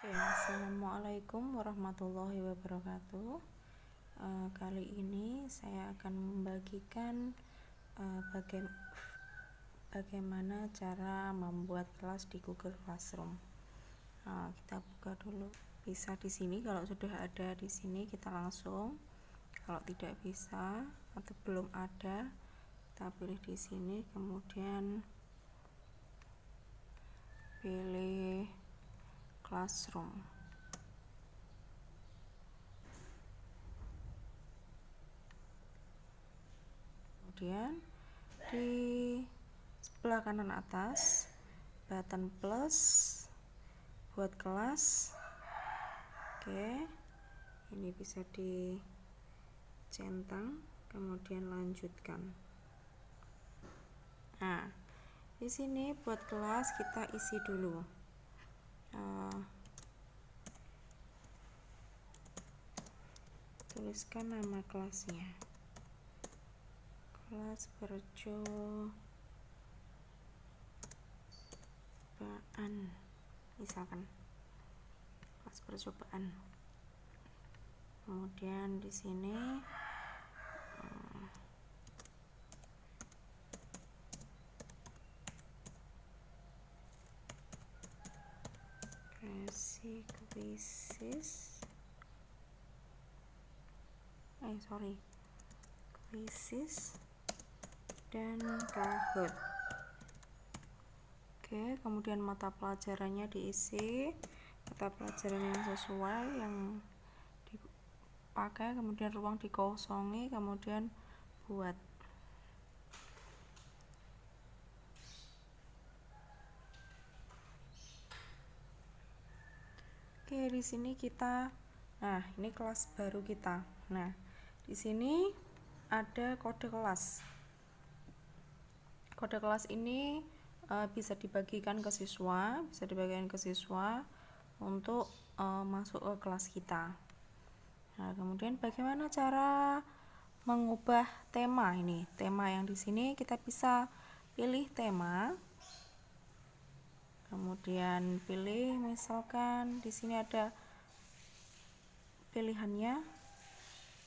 Assalamualaikum warahmatullahi wabarakatuh. Kali ini saya akan membagikan bagaimana cara membuat kelas di Google Classroom. Kita buka dulu. Bisa di sini, kalau sudah ada di sini kita langsung. Kalau tidak bisa atau belum ada, kita pilih di sini, kemudian pilih Classroom. Kemudian di sebelah kanan atas button plus buat kelas. Oke, ini bisa dicentang, kemudian lanjutkan. Nah, di sini buat kelas kita isi dulu. Tuliskan nama kelasnya, kelas percobaan, misalkan kelas percobaan. Kemudian di sini quizzes dan Kahoot. Oke, kemudian mata pelajarannya diisi, mata pelajaran yang sesuai yang dipakai, kemudian ruang dikosongi, kemudian buat. Oke, di sini kita, ini kelas baru kita. Nah, di sini ada kode kelas. Kode kelas ini bisa dibagikan ke siswa, untuk masuk ke kelas kita. Nah, kemudian bagaimana cara mengubah tema ini? Tema yang di sini kita bisa pilih tema. Kemudian pilih, misalkan di sini ada pilihannya,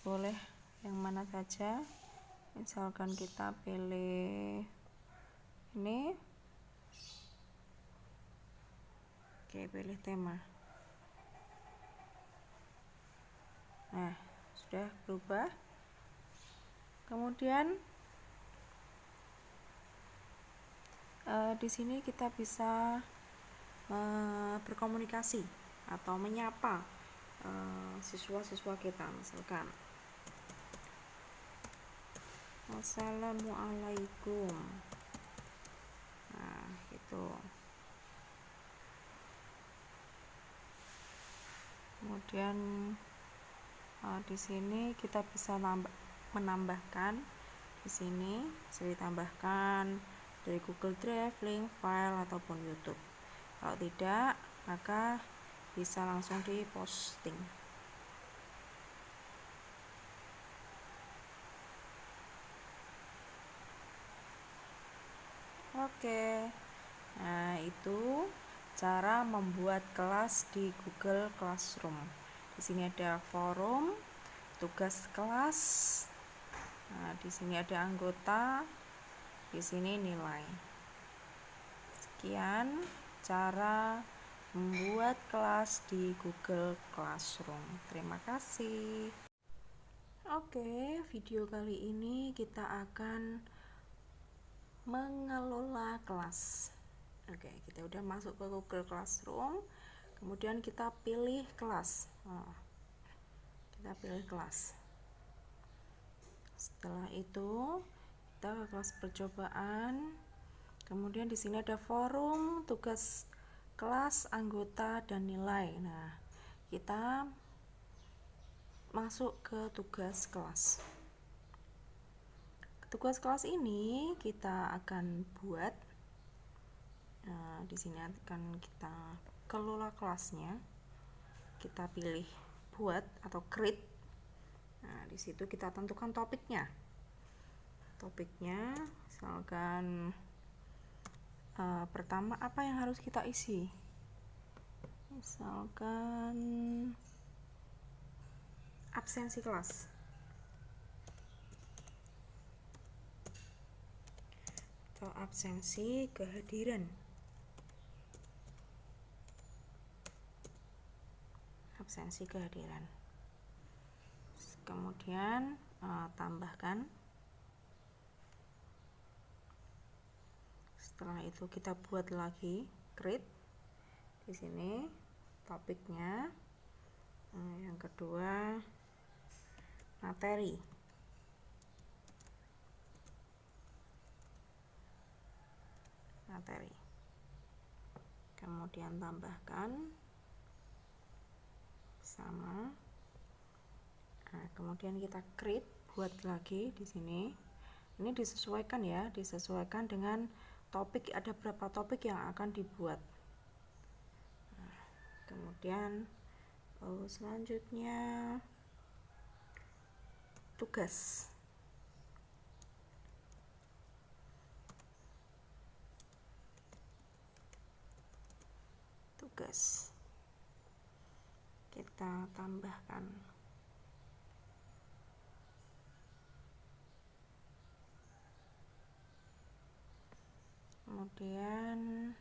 boleh yang mana saja. Misalkan kita pilih ini. Oke, pilih tema. Nah, sudah berubah. Kemudian di sini kita bisa berkomunikasi atau menyapa siswa-siswa kita, misalkan Assalamualaikum. Nah, gitu. Kemudian di sini kita bisa menambahkan. Di sini bisa ditambahkan dari Google Drive, link file ataupun YouTube. Kalau tidak, maka bisa langsung diposting. Oke, nah itu cara membuat kelas di Google Classroom. Di sini ada forum, tugas kelas. Nah, di sini ada anggota, di sini nilai. Sekian cara membuat kelas di Google Classroom. Terima kasih. Oke, video kali ini kita akan mengelola kelas. Oke, kita udah masuk ke Google Classroom, kemudian kita pilih kelas. Kita pilih kelas. Setelah itu kita ke kelas percobaan. Kemudian di sini ada forum, tugas kelas, anggota, dan nilai. Nah, kita masuk ke tugas kelas. Tugas kelas ini kita akan buat. Nah, di sini akan kita kelola kelasnya. Kita pilih buat atau create. Nah, di situ kita tentukan topiknya. Topiknya, misalkan pertama apa yang harus kita isi? misalkan absensi kelas atau absensi kehadiran. Absensi kehadiran. Kemudian tambahkan. Setelah itu kita buat lagi create di sini topiknya. Yang kedua materi. Kemudian tambahkan sama. Kemudian kita create, buat lagi di sini. Ini disesuaikan ya, disesuaikan dengan topik, ada berapa topik yang akan dibuat. Kemudian selanjutnya tugas. Kita tambahkan. Kemudian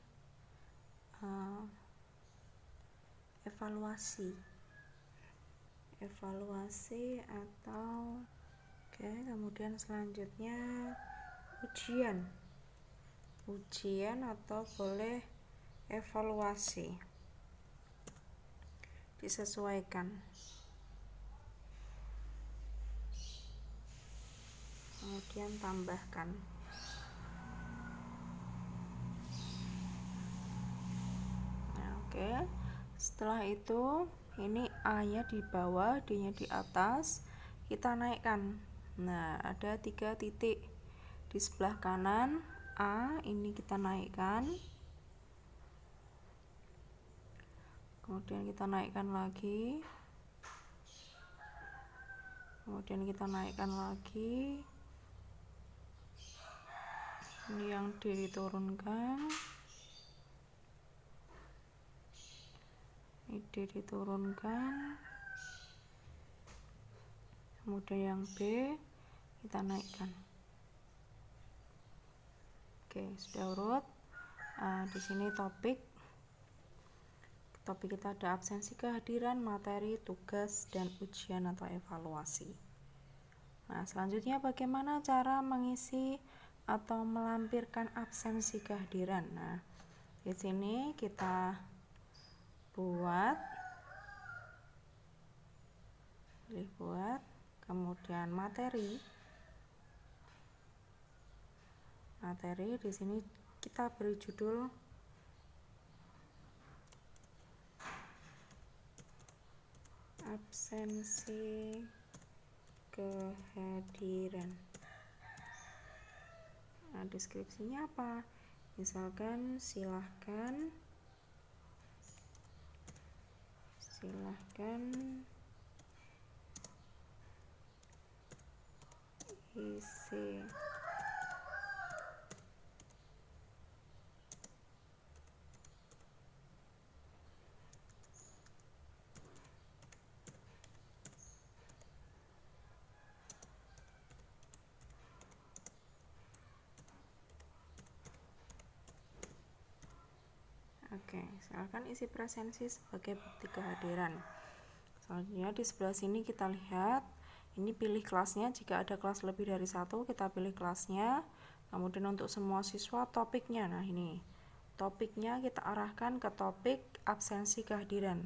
evaluasi atau kemudian selanjutnya ujian atau boleh evaluasi, disesuaikan. Kemudian tambahkan. Setelah itu ini A-nya di bawah, D-nya di atas, kita naikkan. Nah, ada 3 titik di sebelah kanan A, ini kita naikkan. Kemudian kita naikkan lagi. Ini yang D diturunkan. D diturunkan, kemudian yang B kita naikkan. Sudah urut. Di sini topik kita ada absensi kehadiran, materi, tugas, dan ujian atau evaluasi. Nah, selanjutnya bagaimana cara mengisi atau melampirkan absensi kehadiran. Nah, di sini kita buat, kemudian materi di sini kita beri judul absensi kehadiran. Nah, deskripsinya apa? Misalkan silahkan isi silakan isi presensi sebagai bukti kehadiran. Selanjutnya di sebelah sini kita lihat, ini pilih kelasnya. Jika ada kelas lebih dari 1, kita pilih kelasnya. Kemudian untuk semua siswa topiknya. Nah, ini topiknya kita arahkan ke topik absensi kehadiran.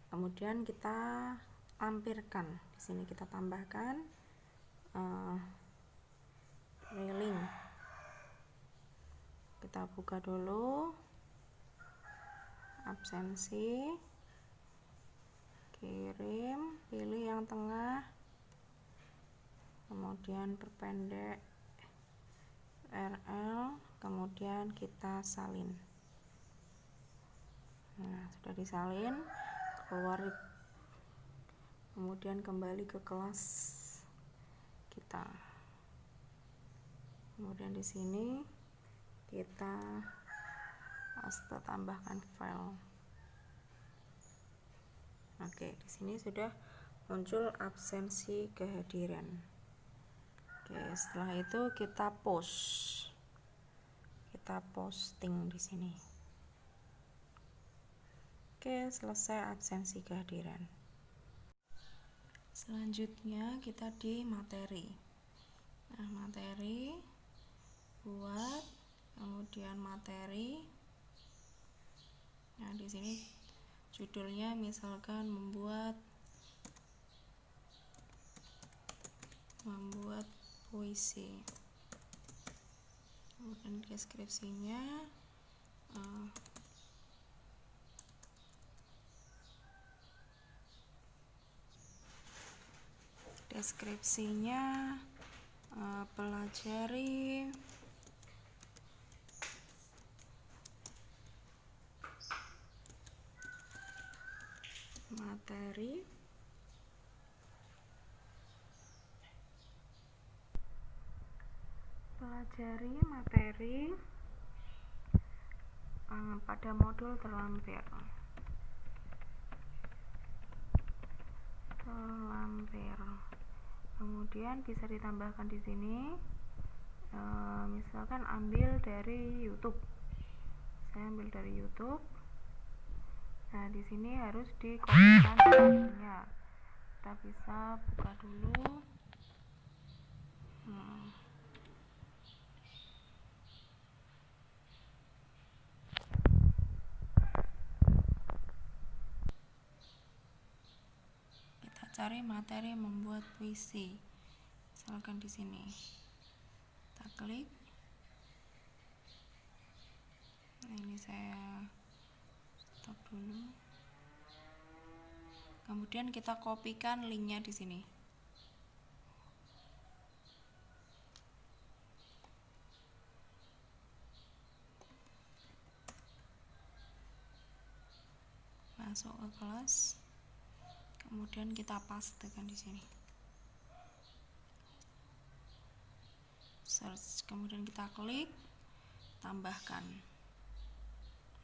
Kemudian kita lampirkan. Di sini kita tambahkan link. Kita buka dulu absensi, kirim, pilih yang tengah, kemudian perpendek URL, kemudian kita salin. Nah, sudah disalin, keluar, kemudian kembali ke kelas kita. Kemudian di sini kita paste, tambahkan file. Oke, di sini sudah muncul absensi kehadiran. Oke, setelah itu kita posting di sini. Oke, selesai absensi kehadiran. Selanjutnya kita di materi. Nah, materi buat, kemudian materi. Nah, di sini judulnya misalkan membuat puisi. Kemudian deskripsinya pelajari materi pada modul terlampir. Kemudian bisa ditambahkan di sini, misalkan ambil dari YouTube. Saya ambil dari YouTube. Nah, di sini harus dikopikan linknya. Kita bisa buka dulu. Kita cari materi membuat puisi. Misalkan di sini. Kita klik. Nah, ini saya stop dulu. Kemudian kita kopikan linknya di sini. Masuk ke kelas. Kemudian kita pastekan di sini. Search, kemudian kita klik, tambahkan.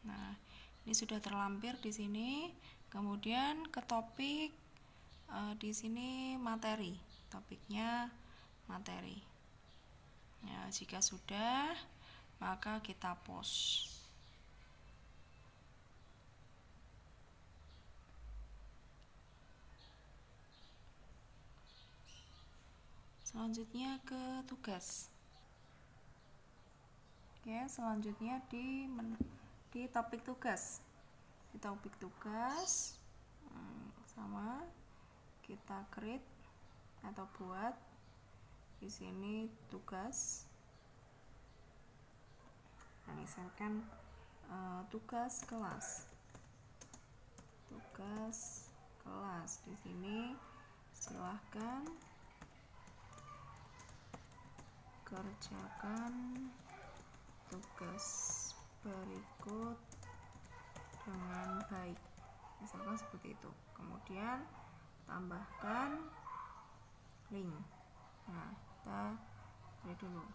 Nah, ini sudah terlampir di sini. Kemudian ke topik, di sini materi, topiknya materi. Nah, jika sudah, maka kita post. Selanjutnya ke tugas. Oke, selanjutnya di topik tugas. Di topik tugas sama kita create atau buat di sini tugas. Nah, misalkan tugas kelas. Di sini silahkan kerjakan tugas berikut dengan baik, misalkan seperti itu. Kemudian tambahkan link. Nah, kita cari dulu.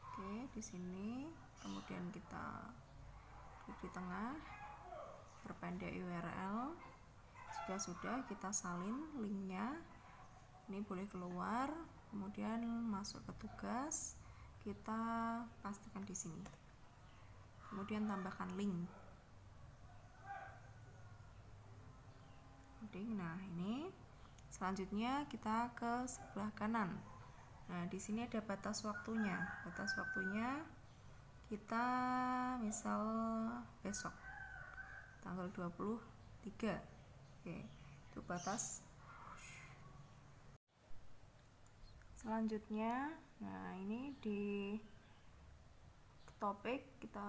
Oke, di sini kemudian kita klik di tengah, perpendek URL. Jika sudah, kita salin linknya. Ini boleh keluar, kemudian masuk ke tugas, kita pastikan di sini. Kemudian tambahkan link. Nah, ini selanjutnya kita ke sebelah kanan. Nah, di sini ada batas waktunya. Batas waktunya kita misal besok tanggal 23. Oke, itu batas. Selanjutnya, nah ini di topik kita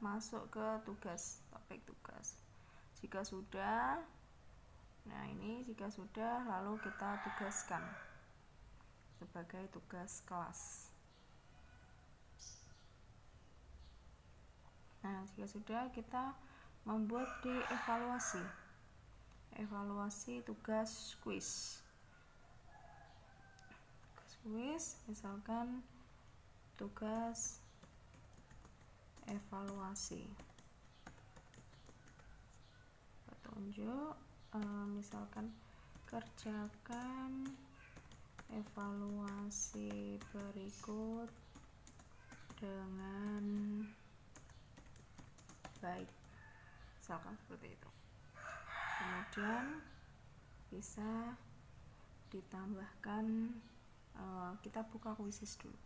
masuk ke tugas, topik tugas. Jika sudah, nah ini jika sudah, lalu kita tugaskan sebagai tugas kelas. Nah, jika sudah, kita membuat di evaluasi tugas kuis. Misalkan tugas evaluasi. Petunjuk, misalkan kerjakan evaluasi berikut dengan baik, misalkan seperti itu. Kemudian bisa ditambahkan, kita buka kuisis dulu.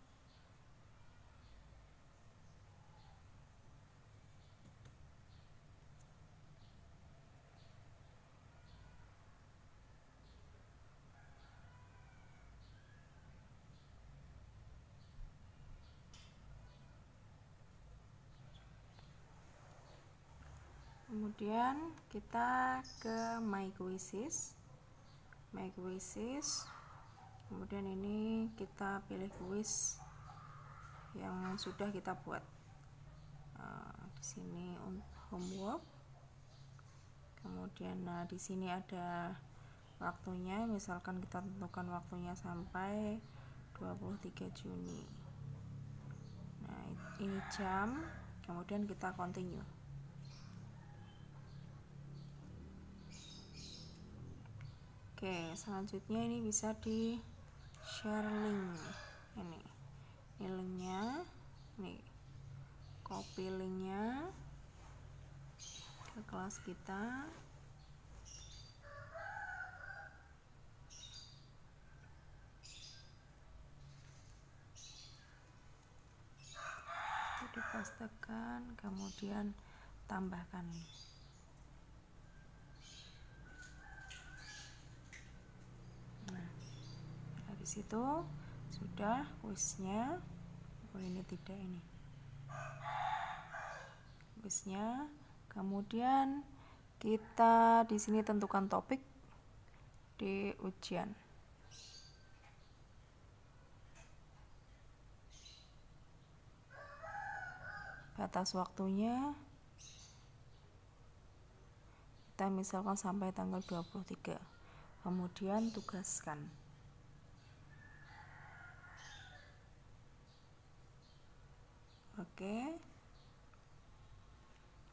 Kemudian kita ke My Quizzes. Kemudian ini kita pilih kuis yang sudah kita buat. Di sini homework. Kemudian di sini ada waktunya, misalkan kita tentukan waktunya sampai 23 Juni. Nah, ini jam, kemudian kita continue. Oke, selanjutnya ini bisa di share link. Ini linknya, nih copy linknya ke kelas kita. Dipastekan, kemudian tambahkan. Nah, dari situ sudah kuisnya. Oh, ini tidak, ini kuisnya. Kemudian kita di sini tentukan topik di ujian. Batas waktunya kita misalkan sampai tanggal 23. Kemudian tugaskan.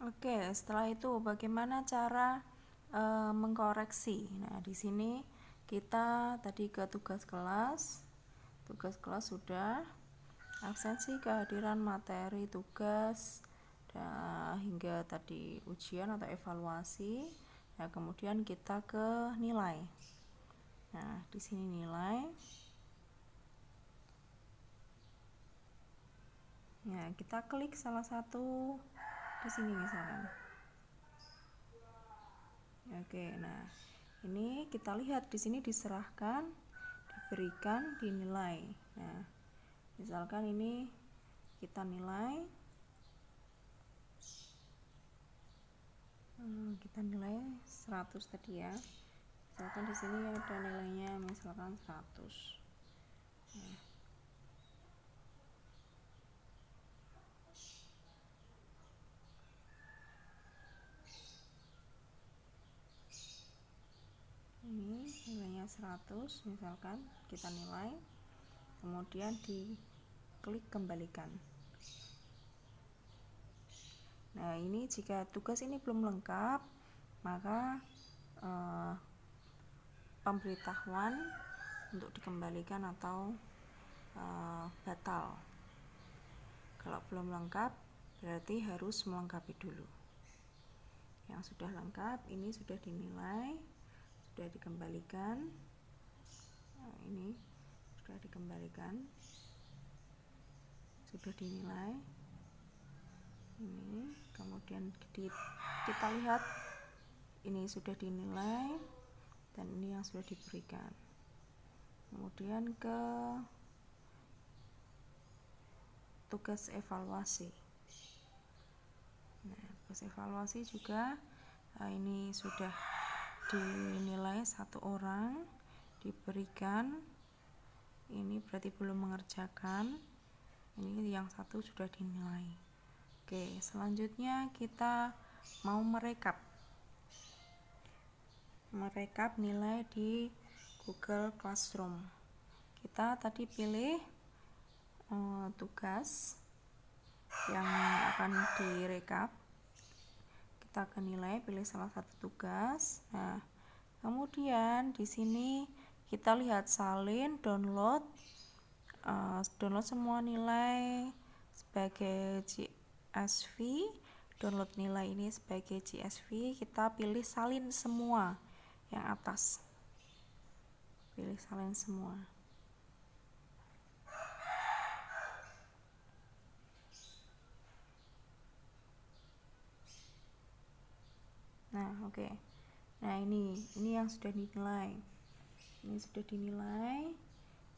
Oke, setelah itu bagaimana cara mengkoreksi? Nah, di sini kita tadi ke tugas kelas. Tugas kelas sudah, absensi, kehadiran, materi, tugas, hingga tadi ujian atau evaluasi. Nah, kemudian kita ke nilai. Nah, di sini nilai. Nah, kita klik salah satu di sini misalkan. Oke, nah ini kita lihat di sini diserahkan, diberikan, dinilai. Nah, misalkan ini kita nilai, kita nilai 100 tadi ya. Misalkan di sini ada nilainya misalkan 100. Nah, ini nilainya 100, misalkan kita nilai, kemudian diklik kembalikan. Nah, ini jika tugas ini belum lengkap, maka pemberitahuan untuk dikembalikan atau batal. Kalau belum lengkap, berarti harus melengkapi dulu. Yang sudah lengkap, ini sudah dinilai, sudah dikembalikan. Nah, ini sudah dikembalikan, sudah dinilai. Ini kemudian kita lihat ini sudah dinilai dan ini yang sudah diberikan. Kemudian ke tugas evaluasi. Nah, tugas evaluasi juga ini sudah dinilai 1 orang, diberikan. Ini berarti belum mengerjakan. Ini yang 1 sudah dinilai. Oke, selanjutnya kita mau merekap nilai di Google Classroom. Kita tadi pilih tugas, yang akan direkap. Kita ke nilai, pilih salah satu tugas. Nah, kemudian di sini kita lihat salin, download semua nilai sebagai CSV, download nilai ini sebagai CSV. Kita pilih salin semua yang atas, pilih salin semua. Nah, oke. Nah, ini yang sudah dinilai. Ini sudah dinilai.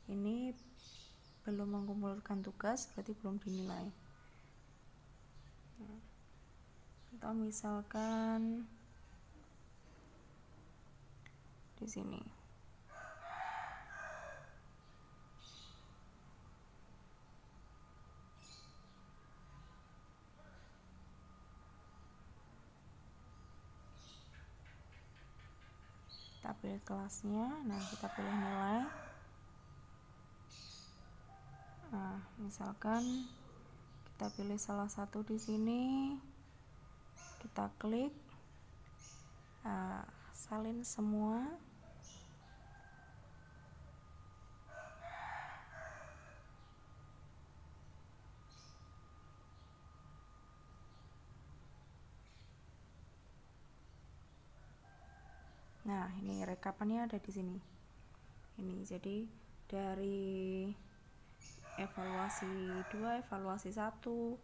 Ini belum mengumpulkan tugas, berarti belum dinilai. Nah, atau misalkan di sini. Kita pilih kelasnya. Nah, kita pilih nilai. Nah, misalkan kita pilih salah satu di sini. Kita klik. Salin semua. Nah, ini rekapannya ada di sini. Ini jadi dari evaluasi 2, evaluasi 1,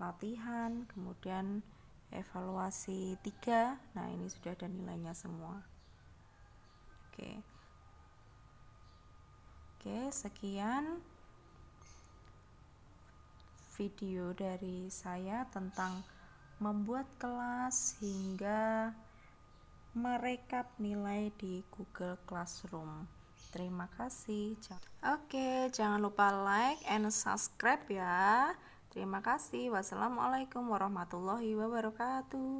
latihan, kemudian evaluasi 3. Nah, ini sudah ada nilainya semua. Oke, sekian video dari saya tentang membuat kelas hingga merekap nilai di Google Classroom. Terima kasih. Oke, jangan lupa like and subscribe ya. Terima kasih. Wassalamualaikum warahmatullahi wabarakatuh.